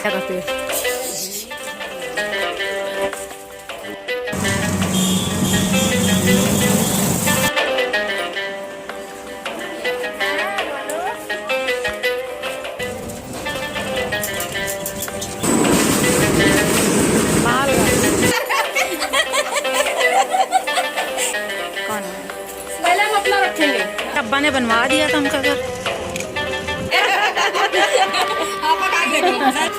करते। कौन है? पहले हम अपना रखेंगे। अब्बा ने बनवा दिया था हमका घर। आप पकाएंगे।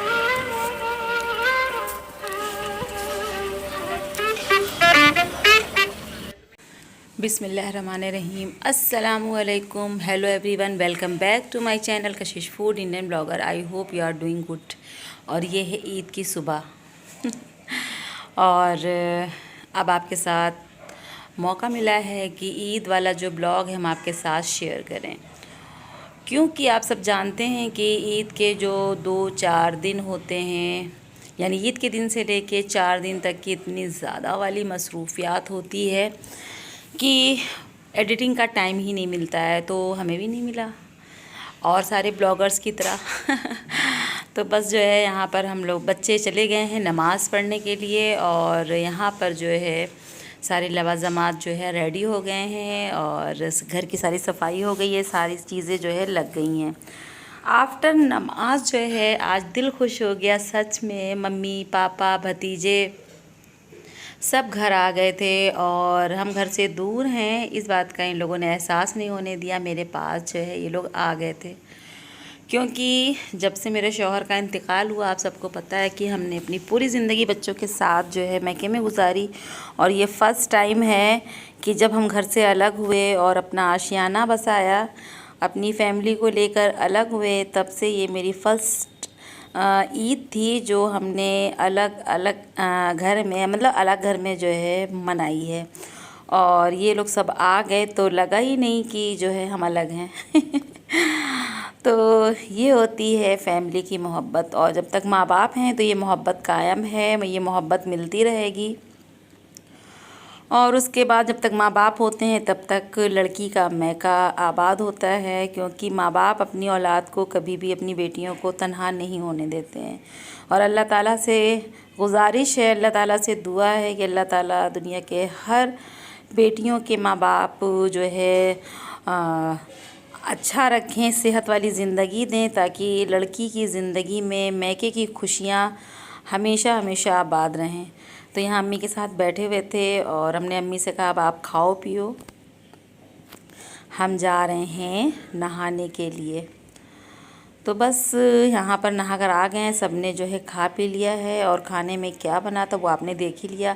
बिस्मिल्लाहिर्रहमानिर्रहीम, अस्सलामुअलैकुम, hello everyone, welcome back to my channel Kashish food Indian blogger. I hope you are doing good. और ये है ईद की सुबह और अब आपके साथ मौका मिला है कि ईद वाला जो ब्लॉग है हम आपके साथ शेयर करें, क्योंकि आप सब जानते हैं कि ईद के जो 2-4 दिन होते हैं, यानी ईद के दिन से लेके 4 दिन तक की इतनी ज़्यादा वाली मसरूफियात होती है कि एडिटिंग का टाइम ही नहीं मिलता है। तो हमें भी नहीं मिला और सारे ब्लॉगर्स की तरह तो बस जो है यहाँ पर हम लोग बच्चे चले गए हैं नमाज़ पढ़ने के लिए और यहाँ पर जो है सारे लवाज़मात जो है रेडी हो गए हैं और घर की सारी सफाई हो गई है, सारी चीज़ें जो है लग गई हैं। आफ्टर नमाज जो है आज दिल खुश हो गया सच में। मम्मी पापा भतीजे सब घर आ गए थे और हम घर से दूर हैं, इस बात का इन लोगों ने एहसास नहीं होने दिया। मेरे पास जो है ये लोग आ गए थे, क्योंकि जब से मेरे शौहर का इंतकाल हुआ, आप सबको पता है कि हमने अपनी पूरी ज़िंदगी बच्चों के साथ जो है मैके में गुजारी और ये फ़र्स्ट टाइम है कि जब हम घर से अलग हुए और अपना आशियाना बसाया, अपनी फैमिली को लेकर अलग हुए, तब से ये मेरी फ़र्स्ट ईद थी जो हमने अलग अलग घर में, मतलब अलग घर में जो है मनाई है। और ये लोग सब आ गए तो लगा ही नहीं कि जो है हम अलग हैं तो ये होती है फैमिली की मोहब्बत, और जब तक माँ बाप हैं तो ये मोहब्बत कायम है, ये मोहब्बत मिलती रहेगी। और उसके बाद जब तक माँ बाप होते हैं तब तक लड़की का मैका आबाद होता है, क्योंकि माँ बाप अपनी औलाद को कभी भी, अपनी बेटियों को तन्हा नहीं होने देते हैं। और अल्लाह ताला से गुजारिश है, अल्लाह ताला से दुआ है कि अल्लाह ताला दुनिया के हर बेटियों के माँ बाप जो है अच्छा रखें, सेहत वाली ज़िंदगी दें, ताकि लड़की की ज़िंदगी में मैके की खुशियाँ हमेशा हमेशा आबाद रहें। तो यहाँ अम्मी के साथ बैठे हुए थे और हमने अम्मी से कहा अब आप खाओ पियो, हम जा रहे हैं नहाने के लिए। तो बस यहाँ पर नहा कर आ गए हैं, सब ने जो है खा पी लिया है। और खाने में क्या बना था वो आपने देख ही लिया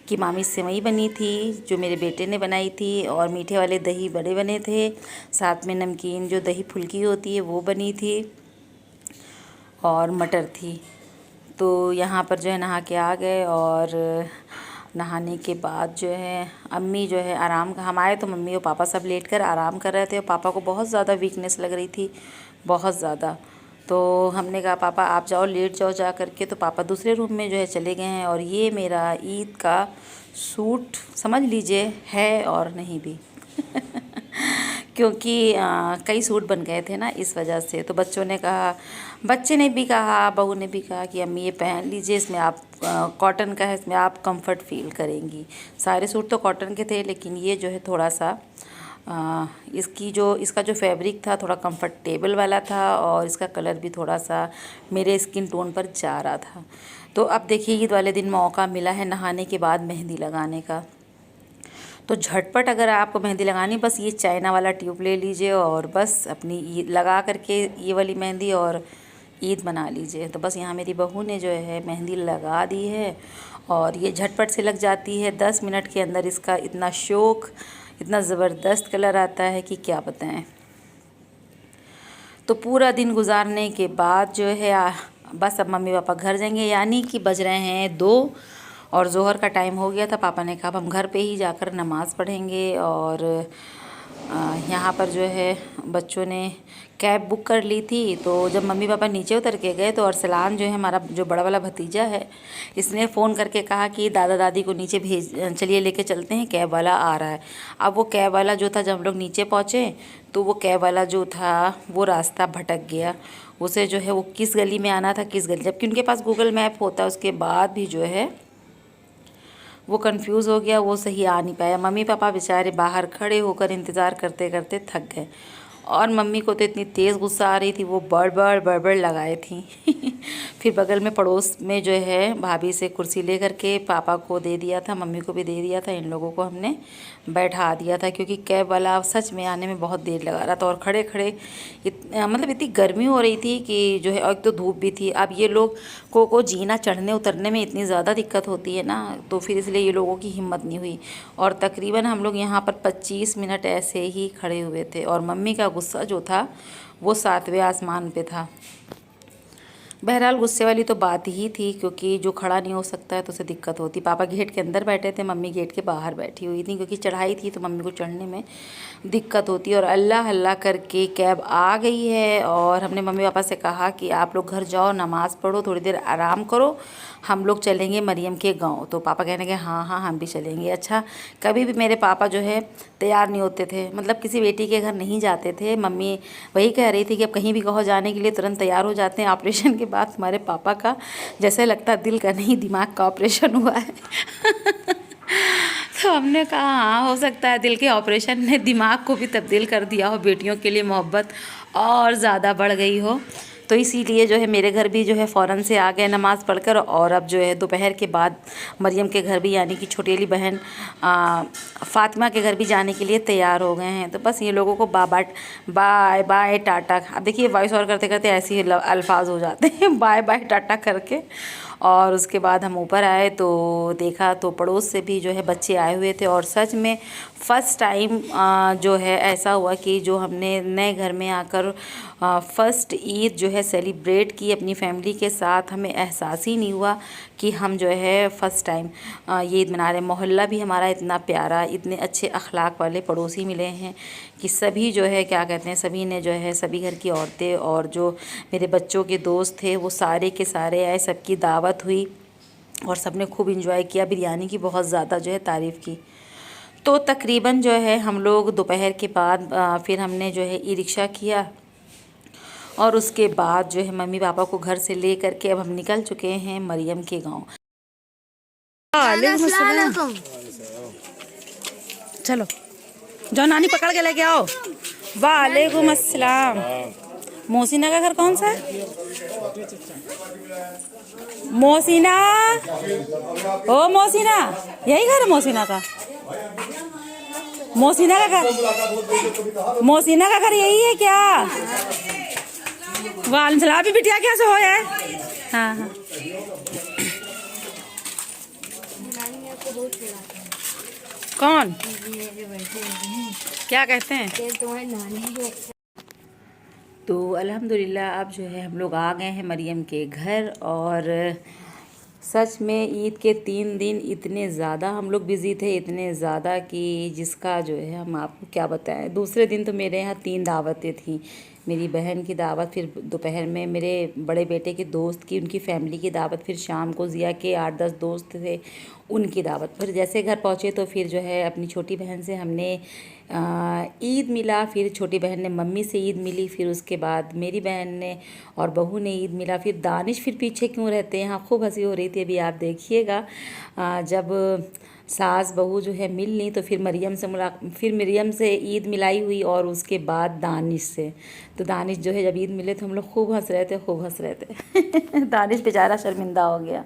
कि मामी सेवई बनी थी जो मेरे बेटे ने बनाई थी, और मीठे वाले दही बड़े बने थे, साथ में नमकीन जो दही फुल्की होती है वो बनी थी, और मटर थी। तो यहाँ पर जो है नहा के आ गए और नहाने के बाद जो है अम्मी जो है आराम, हम आए तो मम्मी और पापा सब लेट कर आराम कर रहे थे और पापा को बहुत ज़्यादा वीकनेस लग रही थी, बहुत ज़्यादा। तो हमने कहा पापा आप जाओ, लेट जाओ जा करके। तो पापा दूसरे रूम में जो है चले गए हैं। और ये मेरा ईद का सूट समझ लीजिए है और नहीं भी क्योंकि कई सूट बन गए थे ना, इस वजह से। तो बच्चों ने कहा, बच्चे ने भी कहा, बहू ने भी कहा कि अम्मी ये पहन लीजिए, इसमें आप कॉटन का है, इसमें आप कंफर्ट फील करेंगी। सारे सूट तो कॉटन के थे, लेकिन ये जो है थोड़ा सा इसका जो फैब्रिक था थोड़ा कंफर्टेबल वाला था, और इसका कलर भी थोड़ा सा मेरे स्किन टोन पर जा रहा था। तो अब देखिए ईद वाले दिन मौका मिला है नहाने के बाद मेहंदी लगाने का। तो झटपट अगर आपको मेहंदी लगानी, बस ये चाइना वाला ट्यूब ले लीजिए और बस अपनी ईद लगा करके ये वाली मेहंदी और ईद बना लीजिए। तो बस यहाँ मेरी बहू ने जो है मेहंदी लगा दी है और ये झटपट से लग जाती है, 10 मिनट के अंदर इसका इतना शौक, इतना ज़बरदस्त कलर आता है कि क्या बताएं। तो पूरा दिन गुजारने के बाद जो है बस अब मम्मी पापा घर जाएंगे, यानी कि बज रहे हैं 2 और ज़ोहर का टाइम हो गया था। पापा ने कहा अब हम घर पे ही जाकर नमाज़ पढ़ेंगे। और यहाँ पर जो है बच्चों ने कैब बुक कर ली थी। तो जब मम्मी पापा नीचे उतर के गए तो अरसलान जो है हमारा जो बड़ा वाला भतीजा है, इसने फ़ोन करके कहा कि दादा दादी को नीचे चलिए लेके चलते हैं, कैब वाला आ रहा है। अब वो कैब वाला जो था, जब हम लोग नीचे पहुँचे तो वो कैब वाला जो था वो रास्ता भटक गया, उसे जो है वो किस गली में आना था, किस गली, जबकि उनके पास गूगल मैप होता है, उसके बाद भी जो है वो कंफ्यूज हो गया, वो सही आ नहीं पाया। मम्मी पापा बेचारे बाहर खड़े होकर इंतज़ार करते करते थक गए, और मम्मी को तो इतनी तेज़ गुस्सा आ रही थी, वो बड़बड़ बड़बड़ लगाए थी। फिर बगल में पड़ोस में जो है भाभी से कुर्सी ले करके पापा को दे दिया था, मम्मी को भी दे दिया था, इन लोगों को हमने बैठा दिया था, क्योंकि कैब वाला सच में आने में बहुत देर लगा रहा था। और खड़े खड़े मतलब इतनी गर्मी हो रही थी कि जो है, और एक तो धूप भी थी। अब ये लोग को जीना चढ़ने उतरने में इतनी ज़्यादा दिक्कत होती है ना, तो फिर इसलिए ये लोगों की हिम्मत नहीं हुई, और तकरीबन हम लोग यहाँ पर 25 मिनट ऐसे ही खड़े हुए थे। और मम्मी का गुस्सा जो था वो 7वें आसमान पे था। बहरहाल गुस्से वाली तो बात ही थी, क्योंकि जो खड़ा नहीं हो सकता है तो उसे दिक्कत होती। पापा गेट के अंदर बैठे थे, मम्मी गेट के बाहर बैठी हुई थी, क्योंकि चढ़ाई थी तो मम्मी को चढ़ने में दिक्कत होती। और अल्लाह अल्लाह करके कैब आ गई है, और हमने मम्मी पापा से कहा कि आप लोग घर जाओ, नमाज़ पढ़ो, थोड़ी देर आराम करो, हम लोग चलेंगे मरियम के गांव। तो पापा कहने के हाँ हाँ हम भी चलेंगे। अच्छा, कभी भी मेरे पापा जो है तैयार नहीं होते थे, मतलब किसी बेटी के घर नहीं जाते थे। मम्मी वही कह रही थी कि अब कहीं भी कहो जाने के लिए तुरंत तैयार हो जाते हैं। ऑपरेशन के बाद तुम्हारे पापा का जैसे लगता है दिल का नहीं दिमाग का ऑपरेशन हुआ है। तो हमने कहा हाँ, हो सकता है दिल के ऑपरेशन ने दिमाग को भी तब्दील कर दिया हो, बेटियों के लिए मोहब्बत और ज़्यादा बढ़ गई हो। तो इसीलिए जो है मेरे घर भी जो है फ़ौरन से आ गए नमाज़ पढ़कर, और अब जो है दोपहर के बाद मरियम के घर भी, यानी कि छोटी वाली बहन फ़ातिमा के घर भी जाने के लिए तैयार हो गए हैं। तो बस ये लोगों को बाय बाय टाटा। अब देखिए वॉइस ओवर करते करते ऐसे ही अल्फाज हो जाते हैं, बाय बाय टाटा करके। और उसके बाद हम ऊपर आए तो देखा तो पड़ोस से भी जो है बच्चे आए हुए थे, और सच में फ़र्स्ट टाइम जो है ऐसा हुआ कि जो हमने नए घर में आकर फ़र्स्ट ईद जो है सेलिब्रेट की अपनी फैमिली के साथ, हमें एहसास ही नहीं हुआ कि हम जो है फ़र्स्ट टाइम ये ईद मना रहे हैं। मोहल्ला भी हमारा इतना प्यारा, इतने अच्छे अखलाक वाले पड़ोसी मिले हैं कि सभी जो है क्या कहते हैं, सभी ने जो है, सभी घर की औरतें और जो मेरे बच्चों के दोस्त थे वो सारे के सारे आए, सबकी दावत हुई और सब ने खूब इंजॉय किया। बिरयानी की बहुत ज़्यादा जो है तारीफ़ की। तो तकरीबन जो है हम लोग दोपहर के बाद फिर हमने जो है ई रिक्शा किया, और उसके बाद जो है मम्मी पापा को घर से ले करके अब हम निकल चुके हैं मरियम के गांव। चलो जाओ, नानी पकड़ के लेके आओ। वालेकुम अस्सलाम। मोहसिना का घर कौन सा है? मोहसिना, ओ मोहसिना, यही घर है मोहसिना का? मोहसिना का घर, मोहसिना का घर यही है क्या? वालेकुम सलाम। अभी बिटिया कैसे हो है? हाँ हाँ। कौन? क्या कहते हैं? तो अल्हम्दुलिल्लाह अब जो है हम लोग आ गए हैं मरियम के घर, और सच में ईद के 3 दिन इतने ज़्यादा हम लोग बिज़ी थे, इतने ज़्यादा कि जिसका जो है हम आपको क्या बताएं। दूसरे दिन तो मेरे यहाँ 3 दावतें थी। मेरी बहन की दावत, फिर दोपहर में मेरे बड़े बेटे के दोस्त की, उनकी फैमिली की दावत, फिर शाम को ज़िया के 8-10 दोस्त थे उनकी दावत। फिर जैसे घर पहुँचे तो फिर जो है अपनी छोटी बहन से हमने ईद मिला, फिर छोटी बहन ने मम्मी से ईद मिली, फिर उसके बाद मेरी बहन ने और बहू ने ईद मिला। फिर दानिश फिर पीछे क्यों रहते हैं, हाँ खूब हंसी हो रही थी। अभी आप देखिएगा जब सास बहू जो है मिल ली तो फिर मरियम से ईद मिलाई हुई, और उसके बाद दानिश से। तो दानिश जो है जब ईद मिले तो हम लोग खूब हंस रहे थे। दानिश बेचारा शर्मिंदा हो गया।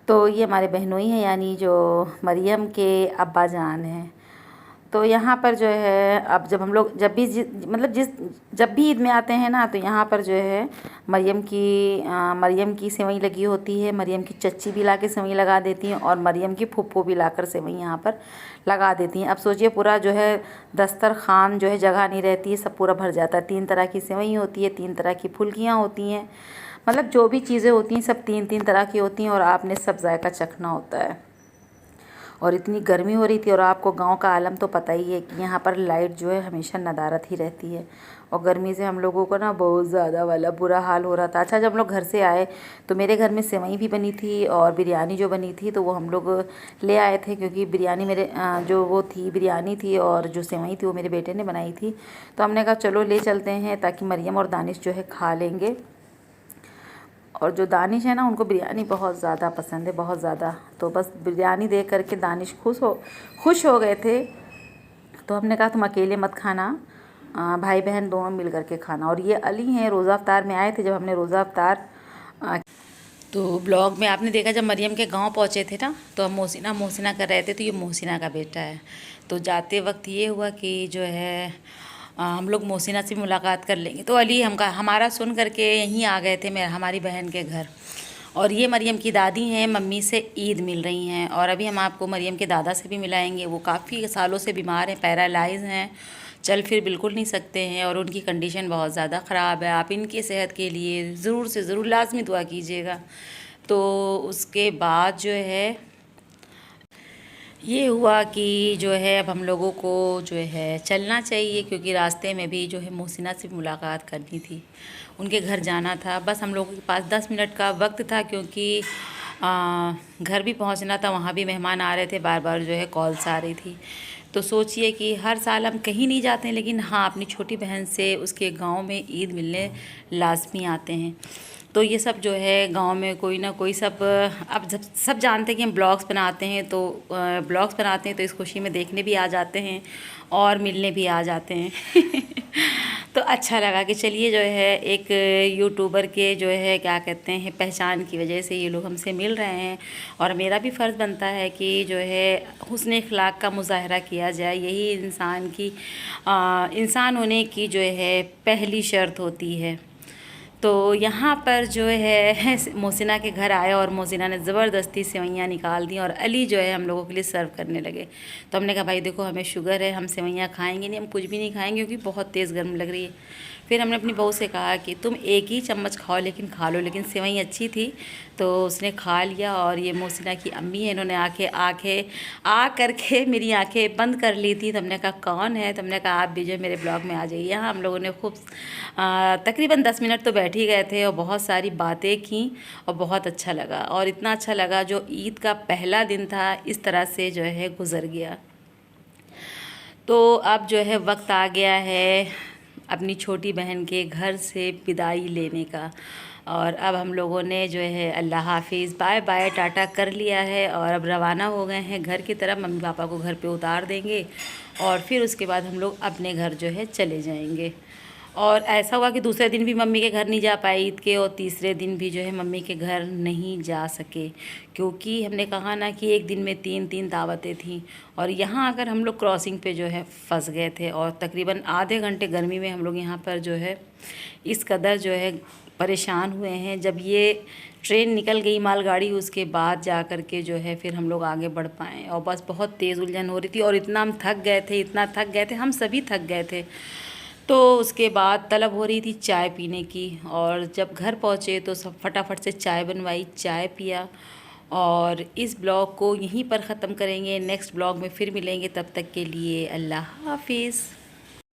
तो ये हमारे बहनोई हैं, यानी जो मरियम के अब्बा जान हैं। तो यहाँ पर जो है अब जब हम लोग जब भी ईद में आते हैं ना, तो यहाँ पर जो है मरियम की सेवई लगी होती है। मरियम की चच्ची भी लाके सेवई लगा देती हैं, और मरियम की फुप्पो भी लाकर सेवई यहाँ पर लगा देती हैं। अब सोचिए पूरा जो है दस्तरखान जो है जगह नहीं रहती है, सब पूरा भर जाता है। 3 तरह की सेवई होती है, 3 तरह की फुल्कियाँ होती हैं, मतलब जो भी चीज़ें होती हैं सब 3-3 तरह की होती हैं, और आपने सब जायका चखना होता है। और इतनी गर्मी हो रही थी। और आपको गांव का आलम तो पता ही है कि यहाँ पर लाइट जो है हमेशा नदारत ही रहती है, और गर्मी से हम लोगों को ना बहुत ज़्यादा वाला बुरा हाल हो रहा था। अच्छा, जब हम लोग घर से आए तो मेरे घर में सेवई भी बनी थी और बिरयानी जो बनी थी तो वो हम लोग ले आए थे, क्योंकि बिरयानी मेरे जो वो थी बिरयानी थी और जो सेवई थी वो मेरे बेटे ने बनाई थी। तो हमने कहा चलो ले चलते हैं, ताकि मरियम और दानिश जो है खा लेंगे। और जो दानिश है ना, उनको बिरयानी बहुत ज़्यादा पसंद है, बहुत ज़्यादा। तो बस बिरयानी देख करके दानिश खुश हो गए थे। तो हमने कहा तुम अकेले मत खाना, भाई बहन दोनों मिल करके खाना। और ये अली हैं, रोज़ा अफ्तार में आए थे जब हमने रोज़ा अफ्तार तो ब्लॉग में आपने देखा जब मरियम के गांव पहुंचे थे ना, तो हम मोहसिना कर रहे थे। तो ये मोहसिना का बेटा है। तो जाते वक्त ये हुआ कि जो है हम लोग मोहसिना से मुलाकात कर लेंगे। तो अली हमारा सुन करके यहीं आ गए थे हमारी बहन के घर। और ये मरियम की दादी हैं, मम्मी से ईद मिल रही हैं। और अभी हम आपको मरियम के दादा से भी मिलाएंगे। वो काफ़ी सालों से बीमार हैं, पैरालाइज हैं, चल फिर बिल्कुल नहीं सकते हैं, और उनकी कंडीशन बहुत ज़्यादा ख़राब है। आप इनकी सेहत के लिए ज़रूर से ज़रूर लाजमी दुआ कीजिएगा। तो उसके बाद जो है ये हुआ कि जो है अब हम लोगों को जो है चलना चाहिए, क्योंकि रास्ते में भी जो है मोहसिना से मुलाकात करनी थी, उनके घर जाना था। बस हम लोगों के पास 10 मिनट का वक्त था, क्योंकि घर भी पहुंचना था, वहाँ भी मेहमान आ रहे थे, बार बार जो है कॉल्स आ रही थी। तो सोचिए कि हर साल हम कहीं नहीं जाते हैं, लेकिन हाँ अपनी छोटी बहन से उसके गांव में ईद मिलने लाजमी आते हैं। तो ये सब जो है गांव में कोई ना कोई अब जब सब जानते हैं कि हम ब्लॉग्स बनाते हैं, तो इस खुशी में देखने भी आ जाते हैं और मिलने भी आ जाते हैं। तो अच्छा लगा कि चलिए जो है एक यूट्यूबर के जो है क्या कहते हैं पहचान की वजह से ये लोग हमसे मिल रहे हैं। और मेरा भी फ़र्ज़ बनता है कि जो है हुस्न अखलाक का मुज़ाहरा किया जाए। यही इंसान होने की जो है पहली शर्त होती है। तो यहाँ पर जो है मोहसिना के घर आया और मोहसिना ने ज़बरदस्ती सेवइयाँ निकाल दी, और अली जो है हम लोगों के लिए सर्व करने लगे। तो हमने कहा भाई देखो हमें शुगर है, हम सेवइयाँ खाएंगे नहीं, हम कुछ भी नहीं खाएंगे, क्योंकि बहुत तेज़ गर्म लग रही है। फिर हमने अपनी बहू से कहा कि तुम एक ही चम्मच खाओ, लेकिन खा लो। लेकिन सेवई अच्छी थी तो उसने खा लिया। और ये मोहसिना की अम्मी है, इन्होंने आ करके मेरी आंखें बंद कर ली थी। तो हमने कहा कौन है, तो हमने कहा आप भी जो मेरे ब्लॉग में आ जाइए। यहाँ हम लोगों ने खूब तकरीबन 10 मिनट तो बैठ ही गए थे, और बहुत सारी बातें की, और बहुत अच्छा लगा। और इतना अच्छा लगा जो ईद का पहला दिन था इस तरह से जो है गुज़र गया। तो अब जो है वक्त आ गया है अपनी छोटी बहन के घर से विदाई लेने का। और अब हम लोगों ने जो है अल्लाह हाफिज़, बाय बाय, टाटा कर लिया है, और अब रवाना हो गए हैं घर की तरफ। मम्मी पापा को घर पे उतार देंगे, और फिर उसके बाद हम लोग अपने घर जो है चले जाएंगे। और ऐसा हुआ कि दूसरे दिन भी मम्मी के घर नहीं जा पाए ईद के, और तीसरे दिन भी जो है मम्मी के घर नहीं जा सके, क्योंकि हमने कहा ना कि एक दिन में 3 दावतें थीं। और यहाँ आकर हम लोग क्रॉसिंग पे जो है फंस गए थे, और तकरीबन आधे घंटे गर्मी में हम लोग यहाँ पर जो है इस कदर जो है परेशान हुए हैं। जब ये ट्रेन निकल गई मालगाड़ी, उसके बाद जा कर के जो है फिर हम लोग आगे बढ़ पाएँ। और बस बहुत तेज़ उलझन हो रही थी, और इतना हम थक गए थे, इतना थक गए थे, हम सभी थक गए थे। तो उसके बाद तलब हो रही थी चाय पीने की, और जब घर पहुँचे तो सब फटाफट से चाय बनवाई, चाय पिया। और इस ब्लॉग को यहीं पर ख़त्म करेंगे, नेक्स्ट ब्लॉग में फिर मिलेंगे, तब तक के लिए अल्लाह हाफिज़।